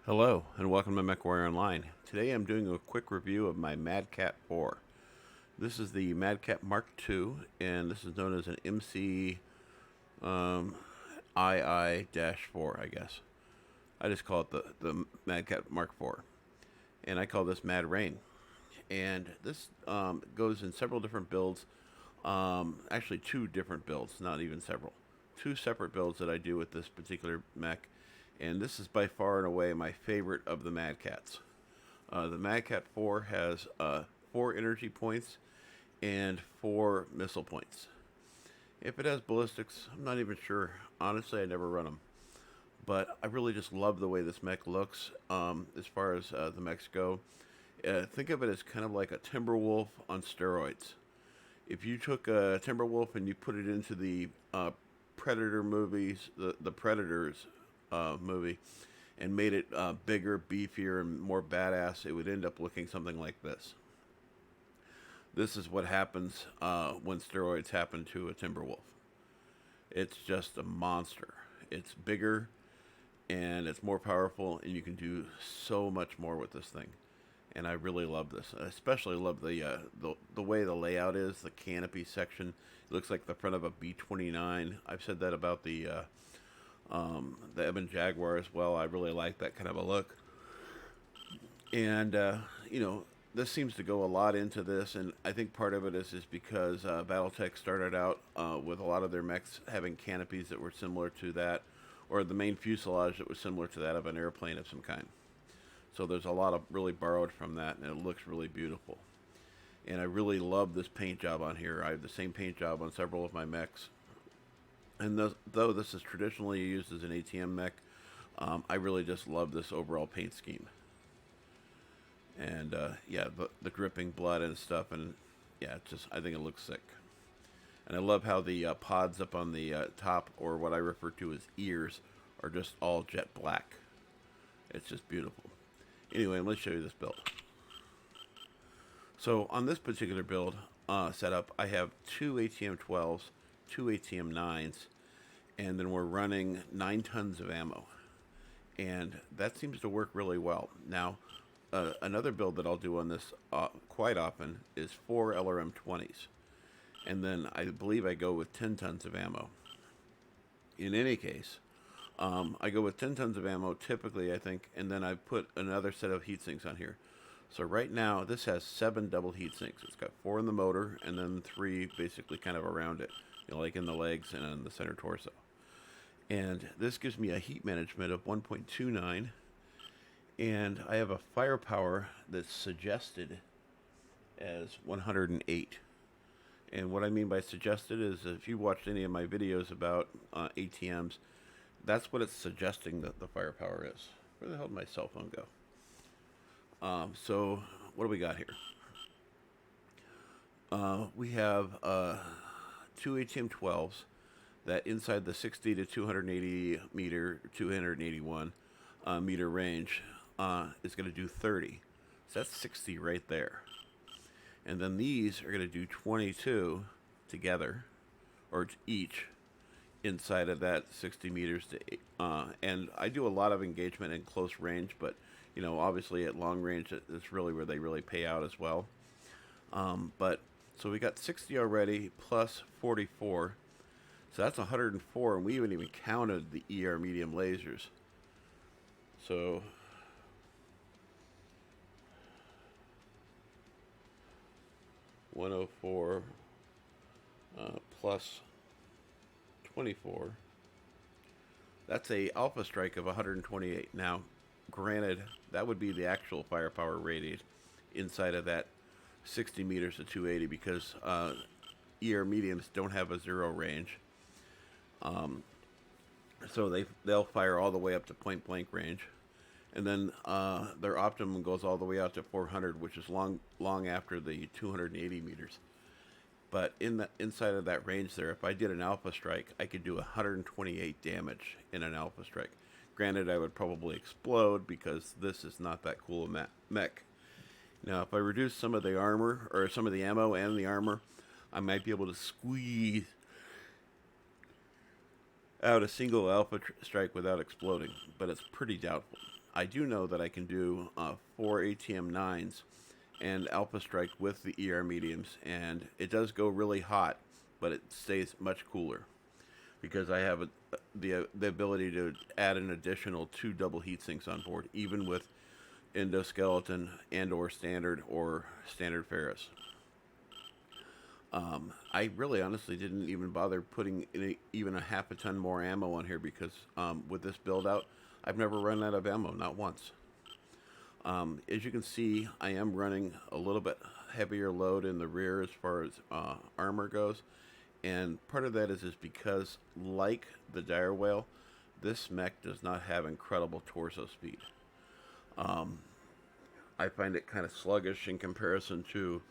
Hello, and welcome to Mechwarrior Online. Today I'm doing a quick review of my MCII-4. This is the MCII Mark II, and this is known as an MCII-4, I guess. I just call it the MCII Mark IV. And I call this Mad Rain. And this goes in several different builds. Actually, two different builds, not even several. Two separate builds that I do with this particular mech. And this is by far and away my favorite of the Mad Cats. The MCII-4 has 4 energy points and 4 missile points. If it has ballistics, I'm not even sure. Honestly, I never run them. But I really just love the way this mech looks as far as the mechs go. Think of it as kind of like a Timberwolf on steroids. If you took a Timberwolf and you put it into the Predator movies, the Predators movie, and made it bigger, beefier, and more badass, it would end up looking something like this. This is what happens when steroids happen to a Timberwolf. It's just a monster. It's bigger, and it's more powerful, and you can do so much more with this thing. And I really love this. I especially love the way the layout is, the canopy section. It looks like the front of a B-29. I've said that about the Ebon Jaguar as well. I really like that kind of a look. And, this seems to go a lot into this, and I think part of it is because battletech started out with a lot of their mechs having canopies that were similar to that, or the main fuselage that was similar to that of an airplane of some kind. So there's a lot of really borrowed from that, and it looks really beautiful. And I really love this paint job on here. I have the same paint job on several of my mechs. And though this is traditionally used as an ATM mech, I really just love this overall paint scheme. And yeah, the dripping blood and stuff, and yeah, I think it looks sick. And I love how the pods up on the top, or what I refer to as ears, are just all jet black. It's just beautiful. Anyway, let's show you this build. So on this particular build setup, I have 2 ATM-12s, 2 ATM-9s, and then we're running 9 tons of ammo. And that seems to work really well. Now, another build that I'll do on this quite often is 4 LRM-20s. And then I believe I go with 10 tons of ammo. In any case, I go with 10 tons of ammo typically, I think, and then I put another set of heat sinks on here. So right now, this has 7 double heat sinks. It's got 4 in the motor, and then 3 basically kind of around it, like in the legs and in the center torso. And this gives me a heat management of 1.29, and I have a firepower that's suggested as 108. And what I mean by suggested is if you watched any of my videos about ATMs, that's what it's suggesting that the firepower is. Where the hell did my cell phone go? So what do we got here? We have 2 ATM-12s that inside the 60 to 280 meter, 281 meter range is going to do 30. So that's 60 right there. And then these are going to do 22 together, or each, inside of that 60 meters to and I do a lot of engagement in close range, but obviously at long range it's really where they really pay out as well. But so we got 60 already plus 44, so that's 104, and we haven't even counted the ER medium lasers. So (104) plus 24. That's a alpha strike of 128. Now, granted, that would be the actual firepower rated inside of that 60 meters to 280 because ER mediums don't have a 0 range. So they'll fire all the way up to point blank range, and then their optimum goes all the way out to 400, which is long after the 280 meters. But inside of that range there, if I did an alpha strike, I could do 128 damage in an alpha strike. Granted, I would probably explode because this is not that cool a mech. Now, if I reduce some of the armor, or some of the ammo and the armor, I might be able to squeeze out a single alpha strike without exploding, but it's pretty doubtful. I do know that I can do 4 ATM-9s and Alpha Strike with the ER mediums, and it does go really hot, but it stays much cooler because I have the ability to add an additional 2 double heat sinks on board, even with endoskeleton and or standard ferrous. I really honestly didn't even bother putting even a half a ton more ammo on here because with this build out, I've never run out of ammo, not once. As you can see, I am running a little bit heavier load in the rear as far as armor goes, and part of that is because, like the dire whale, this mech does not have incredible torso speed. I find it kind of sluggish in comparison to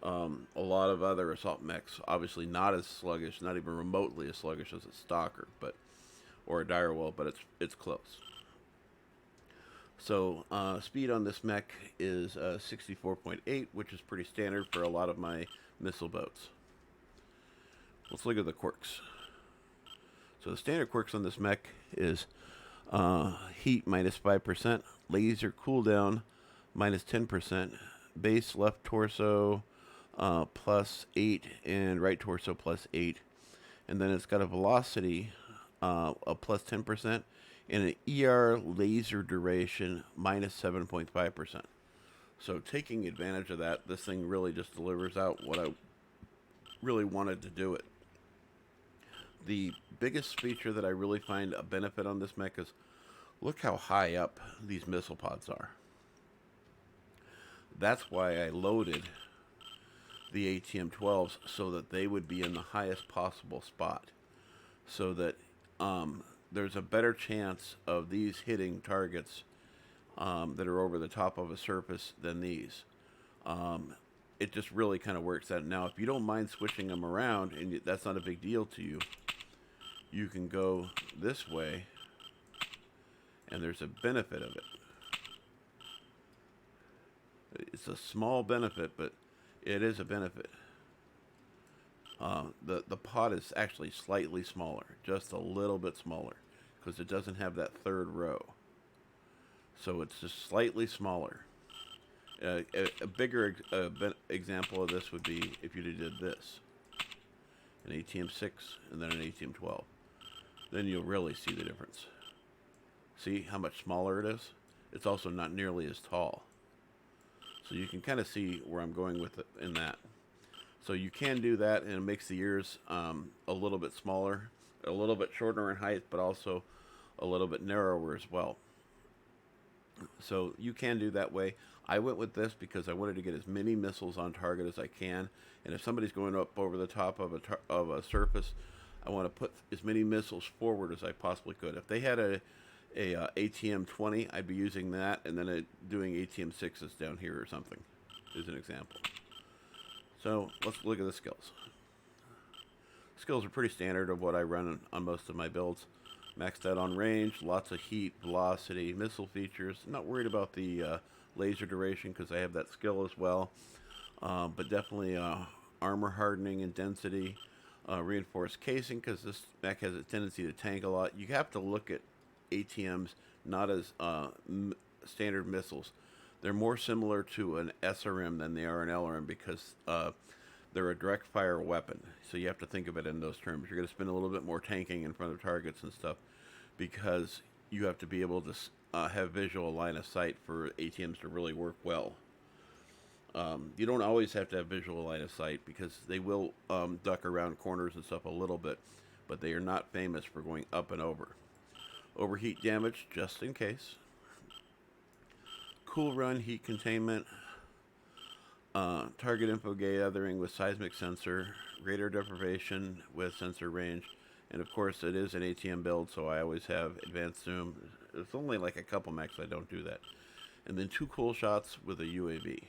a lot of other assault mechs. Obviously not as sluggish, not even remotely as sluggish as a stalker, or a dire whale, but it's close. So speed on this mech is 64.8, which is pretty standard for a lot of my missile boats. Let's look at the quirks. So the standard quirks on this mech is heat minus 5%, laser cooldown minus 10%, base left torso plus 8, and right torso plus 8. And then it's got a velocity of plus 10%, and an ER laser duration minus 7.5%. So taking advantage of that, this thing really just delivers out what I really wanted to do it. The biggest feature that I really find a benefit on this mech is look how high up these missile pods are. That's why I loaded the ATM-12s so that they would be in the highest possible spot, so that there's a better chance of these hitting targets that are over the top of a surface than these. It just really kind of works out. Now, if you don't mind switching them around, and that's not a big deal to you, you can go this way, and there's a benefit of it. It's a small benefit, but it is a benefit. The pod is actually slightly smaller, just a little bit smaller, because it doesn't have that third row. So it's just slightly smaller. A bigger example of this would be if you did this, an ATM-6 and then an ATM-12. Then you'll really see the difference. See how much smaller it is? It's also not nearly as tall. So you can kind of see where I'm going with it in that. So you can do that, and it makes the ears a little bit smaller, a little bit shorter in height, but also a little bit narrower as well. So you can do that way. I went with this because I wanted to get as many missiles on target as I can, and if somebody's going up over the top of a surface, I want to put as many missiles forward as I possibly could. If they had a ATM-20, I'd be using that, and then doing ATM-6s down here or something, as an example. So let's look at the skills. Skills are pretty standard of what I run on most of my builds. Maxed out on range, lots of heat, velocity, missile features. Not worried about the laser duration because I have that skill as well. But definitely armor hardening and density, reinforced casing because this mech has a tendency to tank a lot. You have to look at ATMs not as standard missiles. They're more similar to an SRM than they are an LRM because they're a direct fire weapon. So you have to think of it in those terms. You're going to spend a little bit more tanking in front of targets and stuff because you have to be able to have visual line of sight for ATMs to really work well. You don't always have to have visual line of sight because they will duck around corners and stuff a little bit, but they are not famous for going up and over. Overheat damage, just in case. Cool run, heat containment. Target info gathering with seismic sensor. Radar deprivation with sensor range. And of course, it is an ATM build, so I always have advanced zoom. It's only like a couple mechs I don't do that. And then 2 cool shots with a UAV.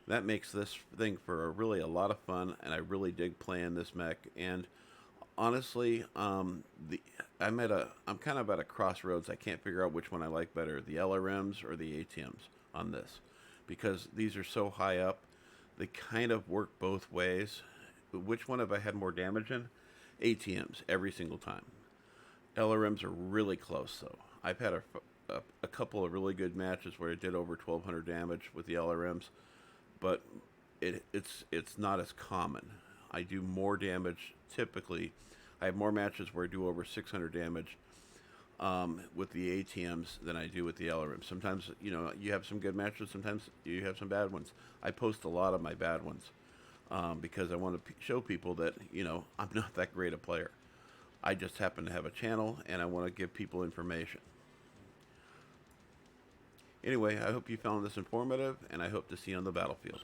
That makes this thing for really a lot of fun, and I really dig playing this mech. And honestly, I'm kind of at a crossroads. I can't figure out which one I like better, the LRMs or the ATMs on this, because these are so high up. They kind of work both ways. Which one have I had more damage in? ATMs every single time. LRMs are really close though. I've had a couple of really good matches where I did over 1,200 damage with the LRMs, but it's not as common. I do more damage typically. I have more matches where I do over 600 damage with the ATMs than I do with the LRMs. Sometimes, you have some good matches. Sometimes you have some bad ones. I post a lot of my bad ones because I want to show people that, I'm not that great a player. I just happen to have a channel, and I want to give people information. Anyway, I hope you found this informative, and I hope to see you on the battlefield.